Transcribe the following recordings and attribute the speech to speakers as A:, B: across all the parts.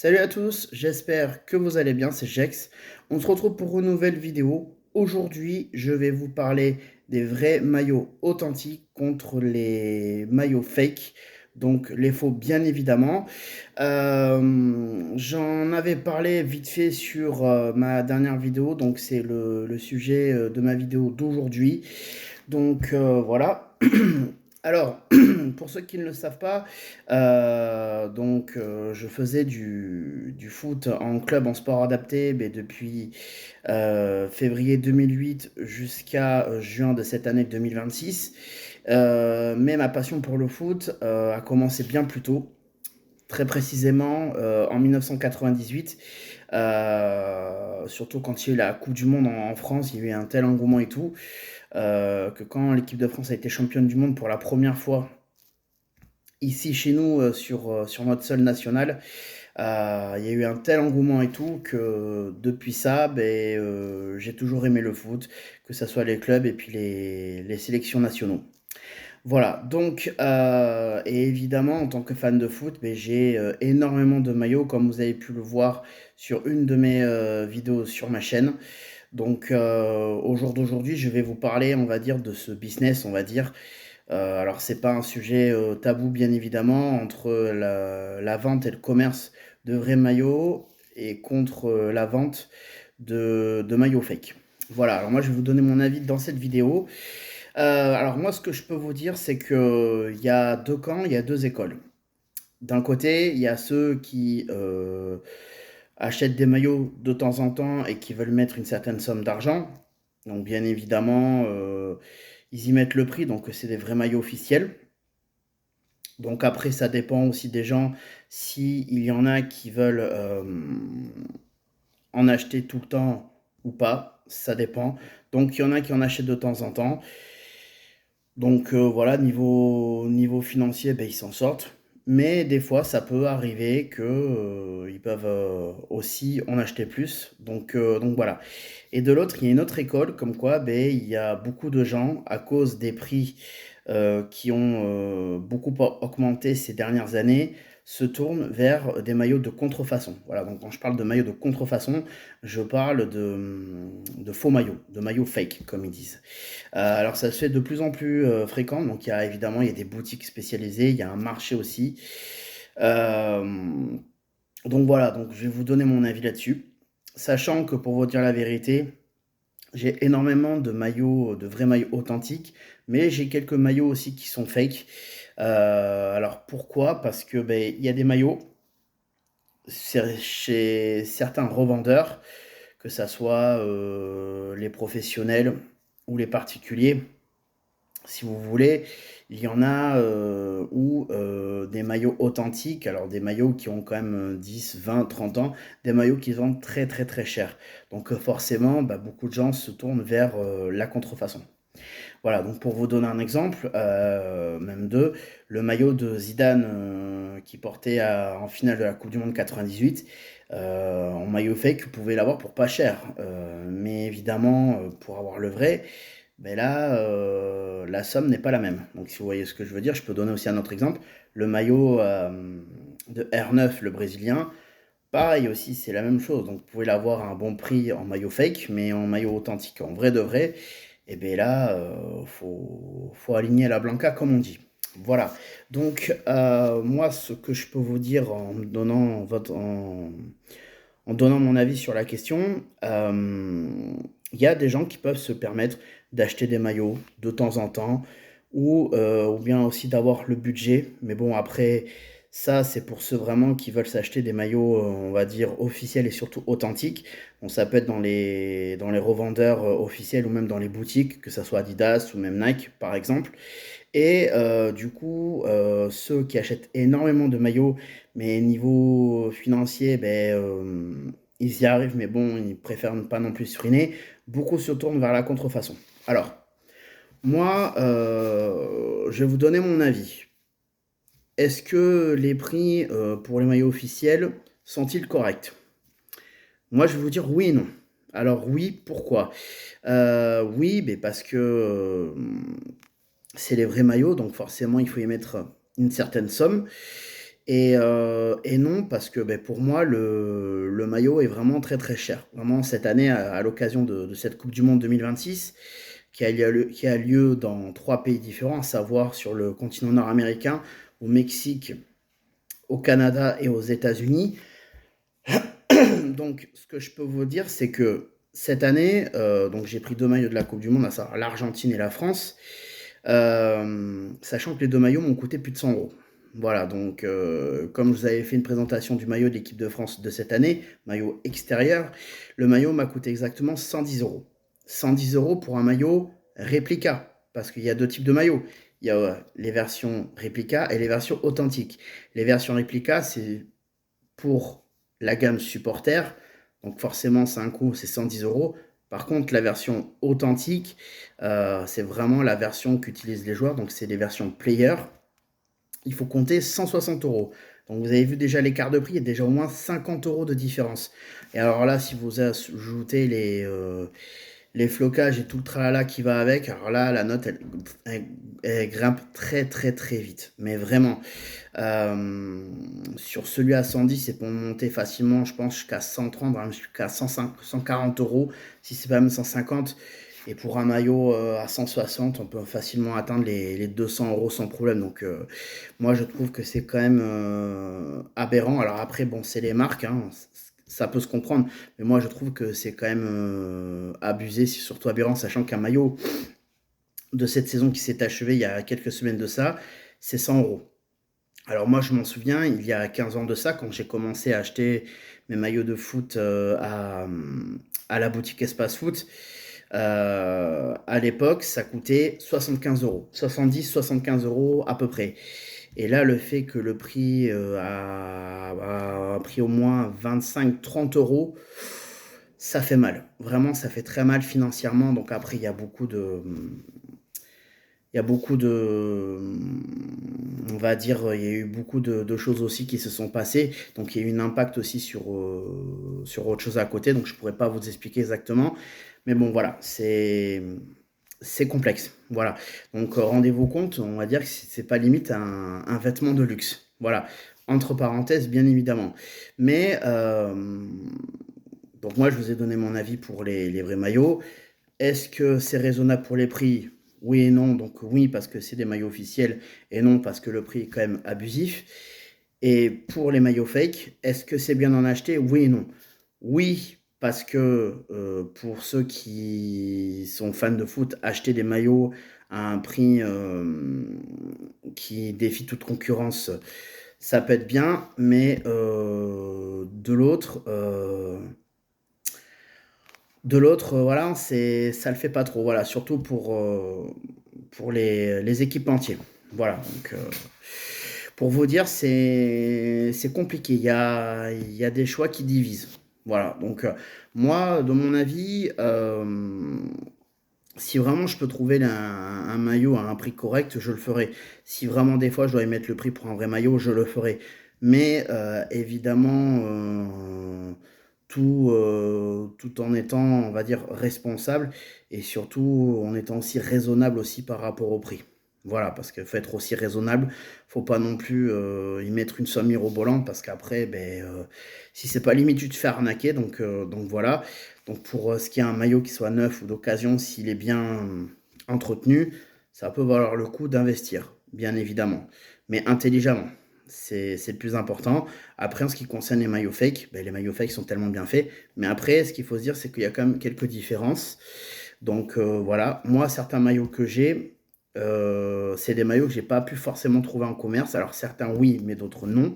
A: Salut à tous, j'espère que vous allez bien, c'est Jex. On se retrouve pour une nouvelle vidéo. Aujourd'hui, je vais vous parler des vrais maillots authentiques contre les maillots fake, donc les faux bien évidemment. J'en avais parlé vite fait sur ma dernière vidéo, donc c'est le sujet de ma vidéo d'aujourd'hui. Donc voilà. Alors, pour ceux qui ne le savent pas, je faisais du foot en club, en sport adapté, mais depuis février 2008 jusqu'à juin de cette année 2026. Mais ma passion pour le foot a commencé bien plus tôt, très précisément en 1998. Surtout quand il y a eu la Coupe du Monde en France, il y a eu un tel engouement et tout, que quand l'équipe de France a été championne du monde pour la première fois ici chez nous sur notre sol national, il y a eu un tel engouement et tout que depuis ça, j'ai toujours aimé le foot, que ce soit les clubs et puis les sélections nationaux. Voilà, donc, et évidemment, en tant que fan de foot, j'ai énormément de maillots, comme vous avez pu le voir sur une de mes vidéos sur ma chaîne. Donc, au jour d'aujourd'hui, je vais vous parler, on va dire, de ce business, on va dire. Alors, c'est pas un sujet tabou, bien évidemment, entre la vente et le commerce de vrais maillots et contre la vente de maillots fake. Voilà, alors moi, je vais vous donner mon avis dans cette vidéo. Alors moi, ce que je peux vous dire, c'est que il y a deux camps, il y a deux écoles. D'un côté, il y a ceux qui achètent des maillots de temps en temps et qui veulent mettre une certaine somme d'argent. Donc bien évidemment, ils y mettent le prix, donc c'est des vrais maillots officiels. Donc après, ça dépend aussi des gens, s'il y en a qui veulent en acheter tout le temps ou pas, ça dépend. Donc il y en a qui en achètent de temps en temps. Donc voilà, niveau financier, ils s'en sortent. Mais des fois, ça peut arriver que, ils peuvent aussi en acheter plus. Donc voilà. Et de l'autre, il y a une autre école, comme quoi il y a beaucoup de gens, à cause des prix qui ont beaucoup augmenté ces dernières années, se tournent vers des maillots de contrefaçon. Voilà, donc quand je parle de maillots de contrefaçon, je parle de faux maillots, de maillots fake, comme ils disent. Alors ça se fait de plus en plus fréquent, donc il y a des boutiques spécialisées, il y a un marché aussi. Euh, donc voilà, donc je vais vous donner mon avis là-dessus. Sachant que pour vous dire la vérité, j'ai énormément de maillots, de vrais maillots authentiques, mais j'ai quelques maillots aussi qui sont fake. Alors pourquoi? Parce que il y a des maillots chez certains revendeurs, que ça soit les professionnels ou les particuliers. Si vous voulez, il y en a où des maillots authentiques, alors des maillots qui ont quand même 10, 20, 30 ans, des maillots qui se vendent très très très cher. Donc forcément, beaucoup de gens se tournent vers la contrefaçon. Voilà, donc pour vous donner un exemple, même deux, le maillot de Zidane qui portait en finale de la Coupe du Monde 98, en maillot fake, vous pouvez l'avoir pour pas cher. Mais évidemment, pour avoir le vrai, là, la somme n'est pas la même. Donc, si vous voyez ce que je veux dire, je peux donner aussi un autre exemple. Le maillot de R9, le brésilien, pareil aussi, c'est la même chose. Donc, vous pouvez l'avoir à un bon prix en maillot fake, mais en maillot authentique, en vrai de vrai, et bien là, faut aligner la blanca, comme on dit. Voilà. Donc, moi, ce que je peux vous dire en donnant mon avis sur la question, il y a des gens qui peuvent se permettre d'acheter des maillots de temps en temps ou bien aussi d'avoir le budget. Mais bon, après, ça, c'est pour ceux vraiment qui veulent s'acheter des maillots, on va dire, officiels et surtout authentiques. Bon, ça peut être dans les revendeurs officiels ou même dans les boutiques, que ça soit Adidas ou même Nike, par exemple. Et du coup, ceux qui achètent énormément de maillots, mais niveau financier, ils y arrivent, mais bon, ils préfèrent ne pas non plus se ruiner. Beaucoup se tournent vers la contrefaçon. Alors, moi, je vais vous donner mon avis. Est-ce que les prix pour les maillots officiels sont-ils corrects? Moi, je vais vous dire oui et non. Alors oui, pourquoi? Oui, parce que c'est les vrais maillots, donc forcément, il faut y mettre une certaine somme. Et non, parce que pour moi, le maillot est vraiment très très cher. Vraiment, cette année, à l'occasion de cette Coupe du Monde 2026, qui a lieu dans trois pays différents, à savoir sur le continent nord-américain, au Mexique, au Canada et aux États-Unis. Donc, ce que je peux vous dire, c'est que cette année, donc j'ai pris deux maillots de la Coupe du Monde, à savoir l'Argentine et la France, sachant que les deux maillots m'ont coûté plus de 100 euros. Voilà, donc comme je vous avais fait une présentation du maillot de l'équipe de France de cette année, maillot extérieur, le maillot m'a coûté exactement 110 euros. 110 euros pour un maillot réplica, parce qu'il y a deux types de maillots. Il y a les versions réplica et les versions authentiques. Les versions réplica, c'est pour la gamme supporter. Donc forcément, c'est un coût, c'est 110 euros. Par contre, la version authentique, c'est vraiment la version qu'utilisent les joueurs. Donc c'est les versions player. Il faut compter 160 euros. Donc vous avez vu déjà l'écart de prix, il y a déjà au moins 50 euros de différence. Et alors là, si vous ajoutez les flocages et tout le tralala qui va avec, alors là, la note, elle grimpe très très très vite. Mais vraiment. Sur celui à 110, c'est pour monter facilement, je pense, jusqu'à 130, voire jusqu'à 105, 140 euros, si c'est pas même 150. Et pour un maillot à 160, on peut facilement atteindre les 200 euros sans problème. Donc, moi, je trouve que c'est quand même aberrant. Alors après, bon, c'est les marques, hein, ça peut se comprendre. Mais moi, je trouve que c'est quand même abusé, c'est surtout aberrant, sachant qu'un maillot de cette saison qui s'est achevée il y a quelques semaines de ça, c'est 100 euros. Alors moi, je m'en souviens, il y a 15 ans de ça, quand j'ai commencé à acheter mes maillots de foot à la boutique Espace Foot, à l'époque, ça coûtait 75 euros. 70-75 euros à peu près. Et là, le fait que le prix a pris au moins 25-30 euros, ça fait mal. Vraiment, ça fait très mal financièrement. Donc après, il y a beaucoup de, on va dire, il y a eu beaucoup de choses aussi qui se sont passées. Donc, il y a eu un impact aussi sur autre chose à côté. Donc, je ne pourrais pas vous expliquer exactement. Mais bon, voilà, c'est complexe. Voilà. Donc, rendez-vous compte, on va dire que c'est pas limite un vêtement de luxe. Voilà. Entre parenthèses, bien évidemment. Mais, donc, moi, je vous ai donné mon avis pour les vrais maillots. Est-ce que c'est raisonnable pour les prix? Oui et non. Donc oui, parce que c'est des maillots officiels, et non parce que le prix est quand même abusif. Et pour les maillots fake, est-ce que c'est bien d'en acheter? Oui et non. Oui, parce que pour ceux qui sont fans de foot, acheter des maillots à un prix qui défie toute concurrence, ça peut être bien, mais de l'autre, voilà, ça le fait pas trop. Voilà, surtout pour les équipementiers. Voilà, donc pour vous dire, c'est compliqué. Il y a des choix qui divisent. Voilà, donc moi, de mon avis, si vraiment je peux trouver un maillot à un prix correct, je le ferai. Si vraiment des fois je dois y mettre le prix pour un vrai maillot, je le ferai. Mais évidemment, tout en étant, on va dire, responsable et surtout en étant aussi raisonnable aussi par rapport au prix. Voilà, parce qu'il faut être aussi raisonnable. Faut pas non plus y mettre une somme mirobolante parce qu'après, si c'est pas limite, tu te fais arnaquer. Donc voilà. Donc pour ce qui est un maillot qui soit neuf ou d'occasion, s'il est bien entretenu, ça peut valoir le coup d'investir, bien évidemment, mais intelligemment. C'est le plus important. Après, en ce qui concerne les maillots fake, les maillots fake sont tellement bien faits. Mais après, ce qu'il faut se dire, c'est qu'il y a quand même quelques différences. Donc voilà, moi, certains maillots que j'ai, c'est des maillots que j'ai pas pu forcément trouver en commerce. Alors certains oui, mais d'autres non.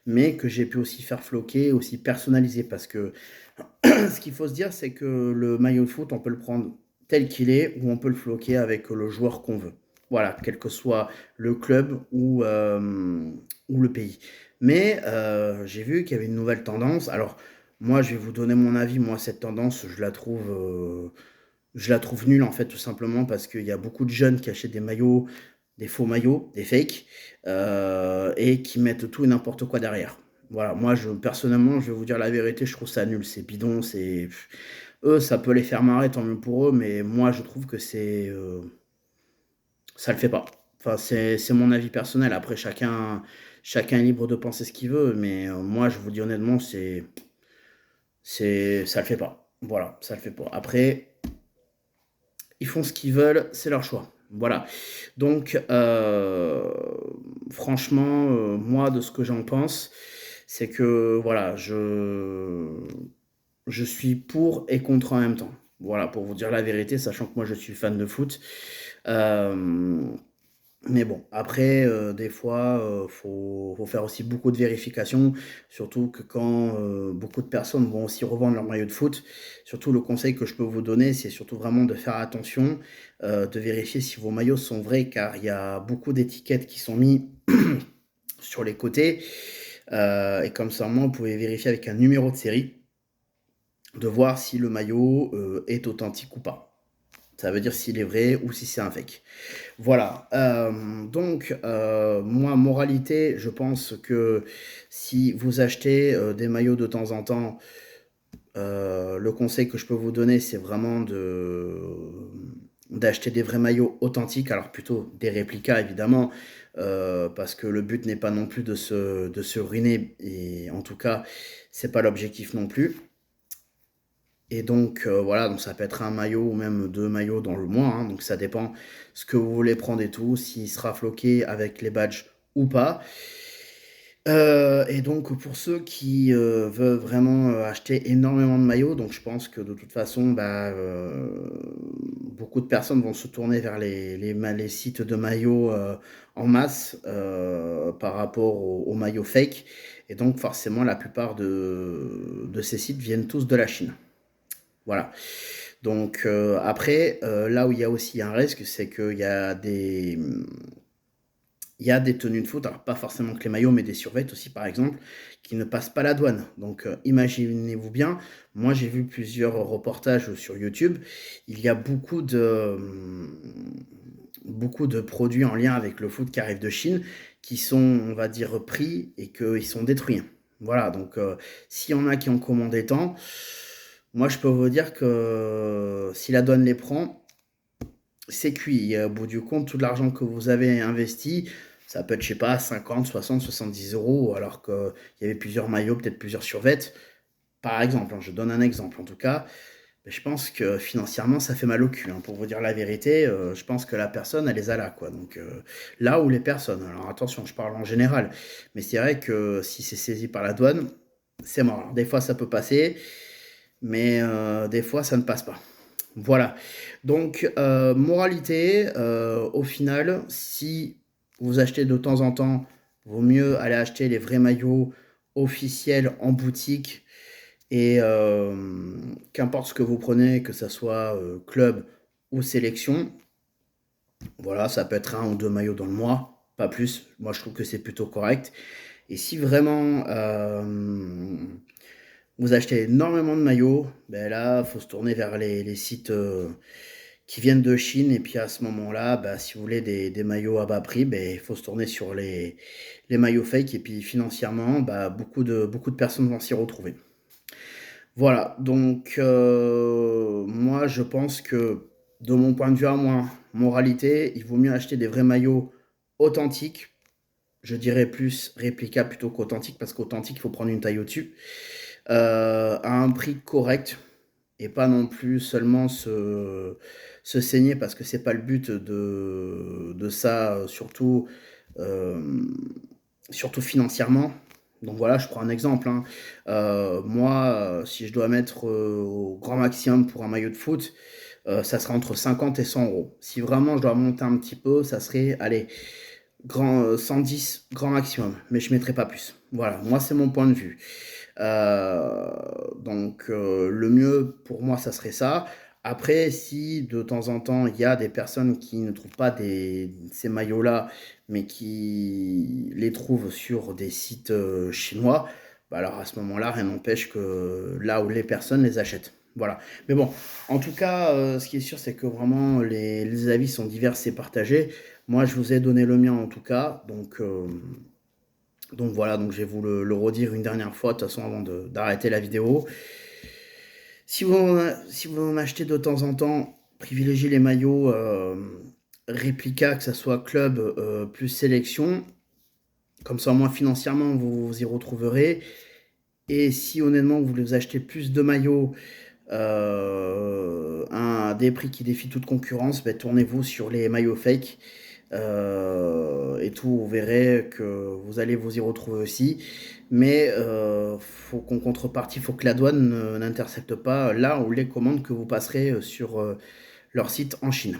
A: Mais que j'ai pu aussi faire floquer, aussi personnaliser. Parce que ce qu'il faut se dire, c'est que le maillot de foot, on peut le prendre tel qu'il est ou on peut le floquer avec le joueur qu'on veut. Voilà, quel que soit le club ou le pays. Mais j'ai vu qu'il y avait une nouvelle tendance. Alors, moi, je vais vous donner mon avis. Moi, cette tendance, je la trouve nulle, en fait, tout simplement parce qu'il y a beaucoup de jeunes qui achètent des maillots, des faux maillots, des fakes, et qui mettent tout et n'importe quoi derrière. Voilà, moi, personnellement, je vais vous dire la vérité, je trouve ça nul, c'est bidon, eux, ça peut les faire marrer, tant mieux pour eux, mais moi, je trouve que ça le fait pas. Enfin, c'est mon avis personnel. Après, chacun, chacun est libre de penser ce qu'il veut, mais moi, je vous dis honnêtement, ça le fait pas. Voilà, ça le fait pas. Après, ils font ce qu'ils veulent, c'est leur choix. Voilà. Donc, franchement, moi, de ce que j'en pense, c'est que, voilà, je suis pour et contre en même temps. Voilà, pour vous dire la vérité, sachant que moi, je suis fan de foot. Euh, mais bon, après, des fois, faut faire aussi beaucoup de vérifications, surtout que quand beaucoup de personnes vont aussi revendre leur maillot de foot, surtout le conseil que je peux vous donner, c'est surtout vraiment de faire attention, de vérifier si vos maillots sont vrais, car il y a beaucoup d'étiquettes qui sont mises sur les côtés, et comme ça, au moins, vous pouvez vérifier avec un numéro de série, de voir si le maillot est authentique ou pas. Ça veut dire s'il est vrai ou si c'est un fake. Voilà. Donc, moi, moralité, je pense que si vous achetez des maillots de temps en temps, le conseil que je peux vous donner, c'est vraiment d'acheter des vrais maillots authentiques, alors plutôt des réplicas évidemment, parce que le but n'est pas non plus de se ruiner, et en tout cas, c'est pas l'objectif non plus. Et donc, voilà, donc ça peut être un maillot ou même 2 maillots dans le mois, hein, donc ça dépend ce que vous voulez prendre et tout, s'il sera floqué avec les badges ou pas. Et donc pour ceux qui, veulent vraiment, acheter énormément de maillots, donc je pense que de toute façon, bah, beaucoup de personnes vont se tourner vers les sites de maillots, en masse, par rapport aux maillots fake, et donc forcément la plupart de ces sites viennent tous de la Chine. Voilà. Donc après, là où il y a aussi un risque, c'est qu'il y a des tenues de foot, alors pas forcément que les maillots, mais des survêtements aussi par exemple, qui ne passent pas la douane. Donc imaginez-vous bien, moi j'ai vu plusieurs reportages sur YouTube, il y a beaucoup de produits en lien avec le foot qui arrivent de Chine, qui sont, on va dire, pris et qu'ils sont détruits. Voilà, donc s'il y en a qui ont commandé tant, moi je peux vous dire que si la douane les prend, c'est cuit. Et au bout du compte, tout l'argent que vous avez investi, ça peut être, je sais pas, 50, 60, 70 euros, alors qu'il y avait plusieurs maillots, peut-être plusieurs survêtements. Par exemple, hein, je donne un exemple en tout cas. Mais je pense que financièrement, ça fait mal au cul, hein. Pour vous dire la vérité, je pense que la personne, elle les a là, quoi. Donc, là où les personnes, alors attention, je parle en général, mais c'est vrai que si c'est saisi par la douane, c'est mort. Alors, des fois, ça peut passer, mais des fois, ça ne passe pas. Voilà. Donc, moralité, au final, si vous achetez de temps en temps, vaut mieux aller acheter les vrais maillots officiels en boutique, et qu'importe ce que vous prenez, que ça soit club ou sélection, voilà, ça peut être un ou deux maillots dans le mois, pas plus. Moi, je trouve que c'est plutôt correct. Et si vraiment vous achetez énormément de maillots, ben là, il faut se tourner vers les sites qui viennent de Chine. Et puis à ce moment-là, ben, si vous voulez des maillots à bas prix, ben, il faut se tourner sur les maillots fake. Et puis financièrement, ben, beaucoup de personnes vont s'y retrouver. Voilà, donc moi je pense que de mon point de vue à moi, moralité, il vaut mieux acheter des vrais maillots authentiques. Je dirais plus réplica plutôt qu'authentique, parce qu'authentique, il faut prendre une taille au-dessus, à un prix correct, et pas non plus seulement se saigner, parce que c'est pas le but de ça, euh, surtout financièrement. Donc voilà, je prends un exemple, hein. Moi, si je dois mettre au grand maximum pour un maillot de foot, ça sera entre 50 et 100 euros. Si vraiment je dois monter un petit peu, ça serait, allez, 110 grand maximum, mais je ne mettrai pas plus. Voilà, moi c'est mon point de vue. Euh, donc le mieux pour moi, ça serait ça. Après, si de temps en temps il y a des personnes qui ne trouvent pas ces maillots-là, mais qui les trouvent sur des sites chinois, bah alors à ce moment-là, rien n'empêche que là où les personnes les achètent. Voilà. Mais bon, en tout cas, ce qui est sûr, c'est que vraiment les avis sont divers et partagés. Moi, je vous ai donné le mien en tout cas. Donc voilà, donc je vais vous le redire une dernière fois, de toute façon, avant d'arrêter la vidéo. Si vous en achetez de temps en temps, privilégiez les maillots réplica, que ce soit club plus sélection. Comme ça, au moins financièrement, vous vous y retrouverez. Et si honnêtement, vous voulez vous acheter plus de maillots à des prix qui défient toute concurrence, ben, tournez-vous sur les maillots fake. Et tout, vous verrez que vous allez vous y retrouver aussi. Mais faut qu'en contrepartie, il faut que la douane n'intercepte pas là où les commandes que vous passerez sur leur site en Chine.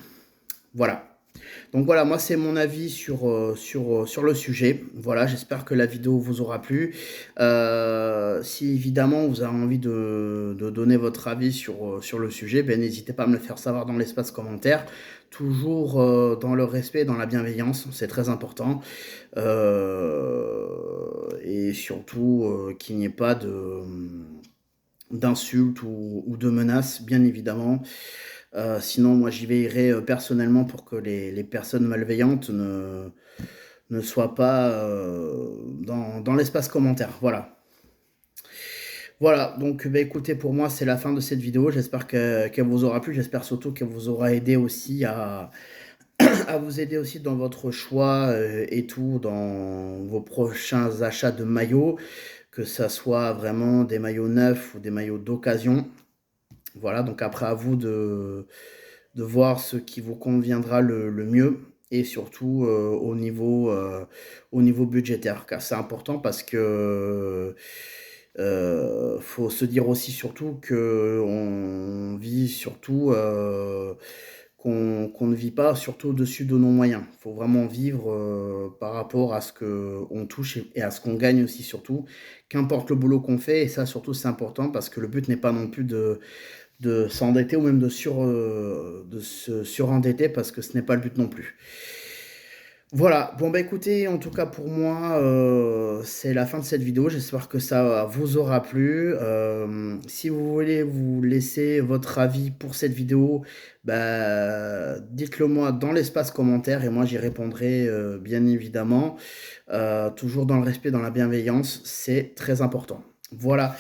A: Voilà. Donc voilà, moi c'est mon avis sur le sujet. Voilà, j'espère que la vidéo vous aura plu. Si évidemment vous avez envie de donner votre avis sur le sujet, ben, n'hésitez pas à me le faire savoir dans l'espace commentaire. Toujours dans le respect, dans la bienveillance, c'est très important. Et surtout qu'il n'y ait pas d'insultes ou de menaces, bien évidemment. Sinon, moi, j'y veillerai personnellement pour que les personnes malveillantes ne soient pas dans l'espace commentaire. Voilà. Voilà, donc bah, écoutez, pour moi, c'est la fin de cette vidéo. J'espère qu'elle vous aura plu. J'espère surtout qu'elle vous aura aidé aussi à vous aider aussi dans votre choix et tout, dans vos prochains achats de maillots, que ça soit vraiment des maillots neufs ou des maillots d'occasion. Voilà, donc après à vous de voir ce qui vous conviendra le mieux et surtout au niveau budgétaire, car c'est important parce que faut se dire aussi surtout que on vit surtout qu'on ne vit pas surtout au-dessus de nos moyens. Il faut vraiment vivre par rapport à ce qu'on touche et à ce qu'on gagne aussi surtout, qu'importe le boulot qu'on fait, et ça surtout c'est important parce que le but n'est pas non plus de s'endetter ou même de se surendetter parce que ce n'est pas le but non plus. Voilà, bon bah écoutez, en tout cas pour moi, c'est la fin de cette vidéo. J'espère que ça vous aura plu. Si vous voulez vous laisser votre avis pour cette vidéo, bah, dites-le moi dans l'espace commentaire et moi j'y répondrai bien évidemment. Toujours dans le respect, dans la bienveillance, c'est très important. Voilà.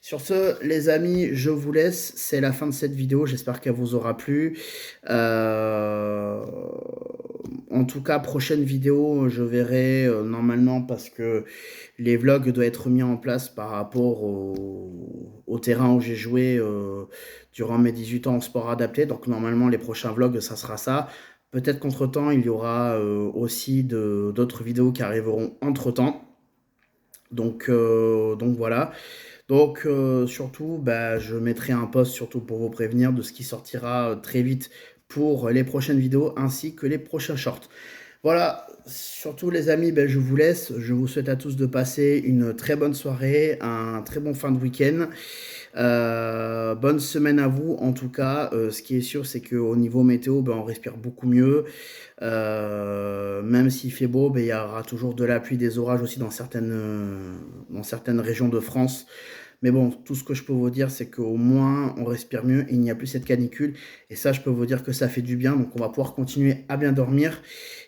A: Sur ce, les amis, je vous laisse. C'est la fin de cette vidéo. J'espère qu'elle vous aura plu. En tout cas, prochaine vidéo, je verrai normalement parce que les vlogs doivent être mis en place par rapport au terrain où j'ai joué durant mes 18 ans en sport adapté. Donc normalement, les prochains vlogs, ça sera ça. Peut-être qu'entre-temps, il y aura aussi d'autres vidéos qui arriveront entre-temps. Donc voilà. Donc surtout, bah, je mettrai un post surtout pour vous prévenir de ce qui sortira très vite pour les prochaines vidéos ainsi que les prochains shorts. Voilà, surtout les amis, ben, je vous laisse. Je vous souhaite à tous de passer une très bonne soirée, un très bon fin de week-end. Bonne semaine à vous. En tout cas, ce qui est sûr, c'est qu'au niveau météo, ben, on respire beaucoup mieux. Même s'il fait beau, ben, il y aura toujours de la pluie, des orages aussi dans certaines régions de France. Mais bon, tout ce que je peux vous dire, c'est qu'au moins, on respire mieux et il n'y a plus cette canicule. Et ça, je peux vous dire que ça fait du bien. Donc, on va pouvoir continuer à bien dormir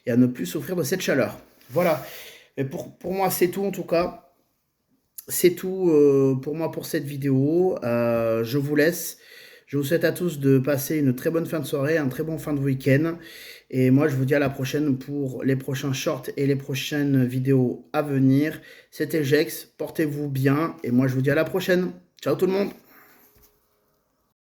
A: et à ne plus souffrir de cette chaleur. Voilà. Et pour moi, c'est tout en tout cas. C'est tout pour moi pour cette vidéo. Je vous laisse. Je vous souhaite à tous de passer une très bonne fin de soirée, un très bon fin de week-end. Et moi, je vous dis à la prochaine pour les prochains shorts et les prochaines vidéos à venir. C'était Jex, portez-vous bien. Et moi, je vous dis à la prochaine. Ciao tout le monde.